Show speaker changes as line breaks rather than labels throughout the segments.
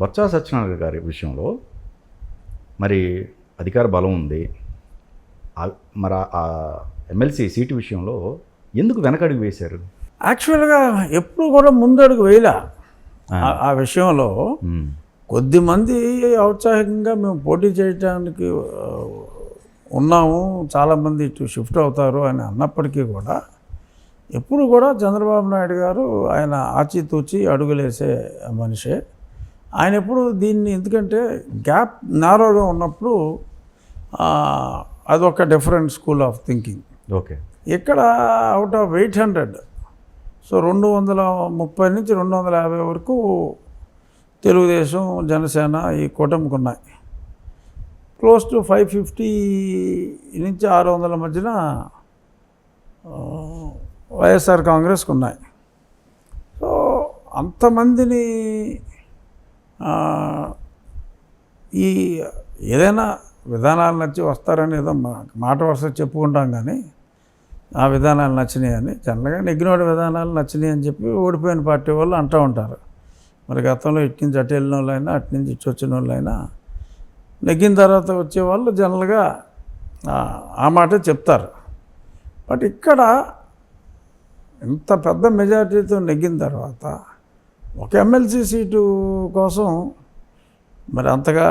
బొత్స సత్యనారాయణ గారి విషయంలో మరి అధికార బలం ఉంది. మరి ఆ ఎమ్మెల్సీ సీటు విషయంలో ఎందుకు వెనకడుగు వేశారు?
యాక్చువల్గా ఎప్పుడు కూడా ముందడుగు వేయలే ఆ విషయంలో. కొద్దిమంది ఔత్సాహికంగా మేము పోటీ చేయడానికి ఉన్నాము, చాలామంది ఇటు షిఫ్ట్ అవుతారు అని అన్నప్పటికీ కూడా ఎప్పుడు కూడా చంద్రబాబు నాయుడు గారు ఆయన ఆచితూచి అడుగులేసే మనిషే. ఆయన ఎప్పుడు దీన్ని, ఎందుకంటే గ్యాప్ నారోగా ఉన్నప్పుడు అదొక different school of thinking.
Okay,
ఇక్కడ అవుట్ ఆఫ్ 800, సో 230 నుంచి 250 వరకు తెలుగుదేశం, జనసేన ఈ కూటమికి ఉన్నాయి. క్లోజ్ టు 550 నుంచి 600 మధ్యన వైఎస్ఆర్ కాంగ్రెస్కి ఉన్నాయి. సో అంతమందిని ఈ ఏదైనా విధానాలు నచ్చి వస్తారని ఏదో మాట వరుస చెప్పుకుంటాం, కానీ ఆ విధానాలు నచ్చినాయి అని, జనరల్గా నెగ్గినోడి విధానాలు నచ్చినాయి అని చెప్పి ఓడిపోయిన పార్టీ వాళ్ళు అంటూ ఉంటారు. మరి గతంలో ఇటు నుంచి అటు వెళ్ళిన వాళ్ళైనా, అటు నుంచి ఇటు వచ్చిన వాళ్ళైనా, నెగ్గిన తర్వాత వచ్చేవాళ్ళు జనరల్గా ఆ మాటే చెప్తారు. బట్ ఇక్కడ ఇంత పెద్ద మెజారిటీతో నెగ్గిన తర్వాత ఒక ఎమ్మెల్సీ సీటు కోసం మరి అంతగా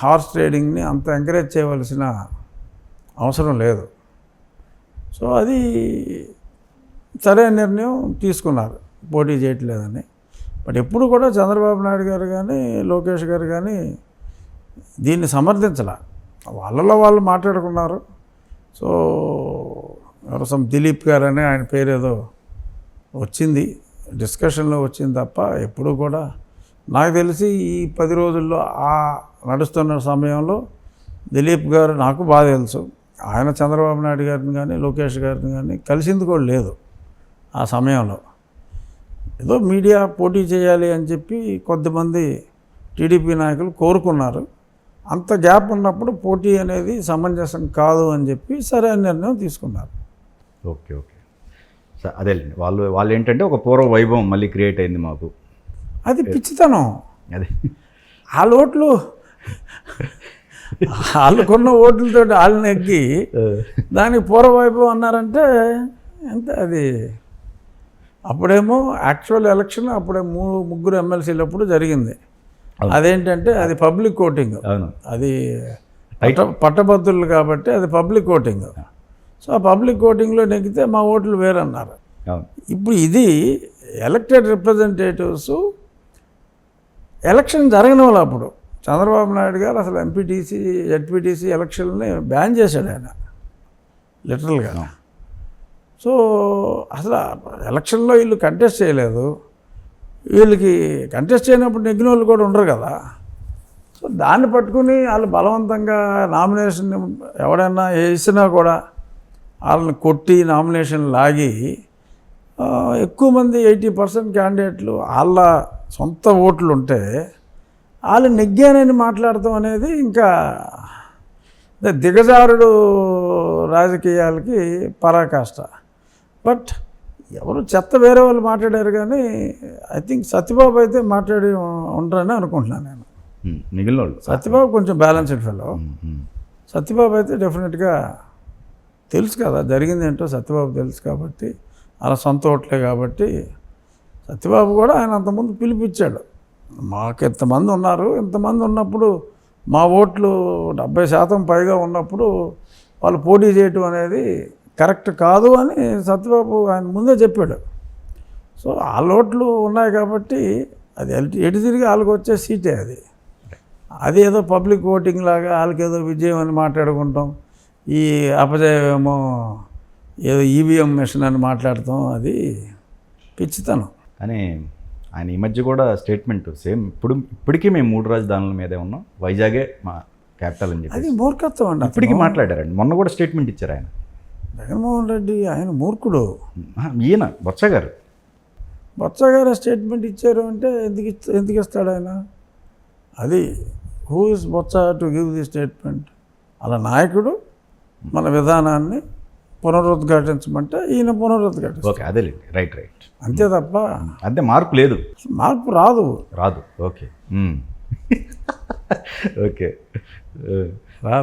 హార్స్ ట్రేడింగ్ని అంత ఎంకరేజ్ చేయవలసిన అవసరం లేదు. సో అది సరైన నిర్ణయం తీసుకున్నారు, పోటీ చేయట్లేదని. బట్ ఎప్పుడు కూడా చంద్రబాబు నాయుడు గారు కానీ, లోకేష్ గారు కానీ దీన్ని సమర్థించాల. వాళ్ళలో వాళ్ళు మాట్లాడుకున్నారు. సో ఎవరసం దిలీప్ గారు అని ఆయన పేరు ఏదో వచ్చింది, డిస్కషన్లో వచ్చింది తప్ప ఎప్పుడు కూడా నాకు తెలిసి ఈ 10 రోజుల్లో ఆ నడుస్తున్న సమయంలో దిలీప్ గారు నాకు బాగా తెలుసు. ఆయన చంద్రబాబు నాయుడు గారిని కానీ, లోకేష్ గారిని కానీ కలిసింది కూడా లేదు ఆ సమయంలో. ఏదో మీడియా పోటీ చేయాలి అని చెప్పి కొద్దిమంది టీడీపీ నాయకులు కోరుకున్నారు. అంత గ్యాప్ ఉన్నప్పుడు పోటీ అనేది సమంజసం కాదు అని చెప్పి సరైన నిర్ణయం తీసుకున్నారు.
ఓకే ఓకే, అదే వాళ్ళు ఏంటంటే ఒక పూర్వ వైభవం మళ్ళీ క్రియేట్ అయింది మాకు.
అది పిచ్చితనం.
అదే
వాళ్ళ ఓట్లు, వాళ్ళకున్న ఓట్లతో వాళ్ళు నెగ్గి దానికి పూర్వ వైభవం అన్నారంటే ఎంత అది. అప్పుడేమో యాక్చువల్ ఎలక్షన్ అప్పుడే 3 ఎమ్మెల్సీలు అప్పుడు జరిగింది. అదేంటంటే అది పబ్లిక్ ఓటింగ్, అది పట్టభద్రులు కాబట్టి అది పబ్లిక్ ఓటింగ్. సో ఆ పబ్లిక్ ఓటింగ్లో నెగ్గితే మా ఓట్లు వేరన్నారు. ఇప్పుడు ఇది ఎలక్టెడ్ రిప్రజెంటేటివ్స్ ఎలక్షన్ జరగని వాళ్ళు. అప్పుడు చంద్రబాబు నాయుడు గారు అసలు ఎంపీటీసీ, జడ్పీటీసీ ఎలక్షన్ని బ్యాన్ చేశాడు ఆయన లిటరల్గా. సో అసలు ఎలక్షన్లో వీళ్ళు కంటెస్ట్ చేయలేదు. వీళ్ళకి కంటెస్ట్ చేయనప్పుడు నెగ్గిన వాళ్ళు కూడా ఉండరు కదా. సో దాన్ని పట్టుకుని వాళ్ళు బలవంతంగా నామినేషన్ ఎవడైనా వేసినా కూడా వాళ్ళని కొట్టి నామినేషన్ లాగి ఎక్కువ మంది 80% క్యాండిడేట్లు వాళ్ళ సొంత ఓట్లు ఉంటే వాళ్ళు నెగ్గానని మాట్లాడటం అనేది ఇంకా దిగజారుడు రాజకీయాలకి పరాకాష్ట. బట్ ఎవరు చెత్త వేరే వాళ్ళు మాట్లాడారు, కానీ ఐ థింక్ సత్యబాబు అయితే మాట్లాడి ఉండరని అనుకుంటున్నాను నేను.
మిగిలిన వాళ్ళు
సత్యబాబు కొంచెం బ్యాలెన్స్డ్ ఫెలో. సత్యబాబు అయితే డెఫినెట్గా తెలుసు కదా జరిగింది ఏంటో, సత్యబాబు తెలుసు కాబట్టి, అలా సొంత ఓట్లే కాబట్టి సత్యబాబు కూడా ఆయన అంతకుముందు పిలిపించాడు. మాకు ఇంతమంది ఉన్నారు, ఇంతమంది ఉన్నప్పుడు మా ఓట్లు 70% పైగా ఉన్నప్పుడు వాళ్ళు పోటీ చేయటం అనేది కరెక్ట్ కాదు అని సత్యబాబు ఆయన ముందే చెప్పాడు. సో వాళ్ళ ఓట్లు ఉన్నాయి కాబట్టి అది ఎటు తిరిగి వాళ్ళకి వచ్చే సీటే అది. అది ఏదో పబ్లిక్ ఓటింగ్ లాగా వాళ్ళకేదో విజయం అని మాట్లాడుకుంటాం, ఈ అపజయమేమో ఏదో ఈవీఎం మిషన్ అని మాట్లాడతాం, అది పిచ్చితనం.
కానీ ఆయన ఈ మధ్య కూడా స్టేట్మెంట్ సేమ్ ఇప్పటికీ మేము 3 రాజధానుల మీదే ఉన్నాం, వైజాగే మా క్యాపిటల్ అని చెప్పి
అది మూర్ఖత్వం అండి.
ఇప్పటికీ మాట్లాడారండి. మొన్న కూడా స్టేట్మెంట్ ఇచ్చారు ఆయన.
జగన్మోహన్ రెడ్డి ఆయన మూర్ఖుడు.
ఈయన బొత్స
గారు స్టేట్మెంట్ ఇచ్చారు అంటే ఎందుకు ఇస్తాడు ఆయన? అది who is Botsa to give the statement? అలా నాయకుడు మన విధానాన్ని పునరుద్ఘాటించమంటే ఈయన పునరుద్ఘాటిస్తారు.
ఓకే, అదేలేండి, రైట్ రైట్.
అంతే తప్ప
అంతే, మార్పు లేదు.
మార్పు రాదు.
రాదు. ఓకే. ఓకే.
రాదు.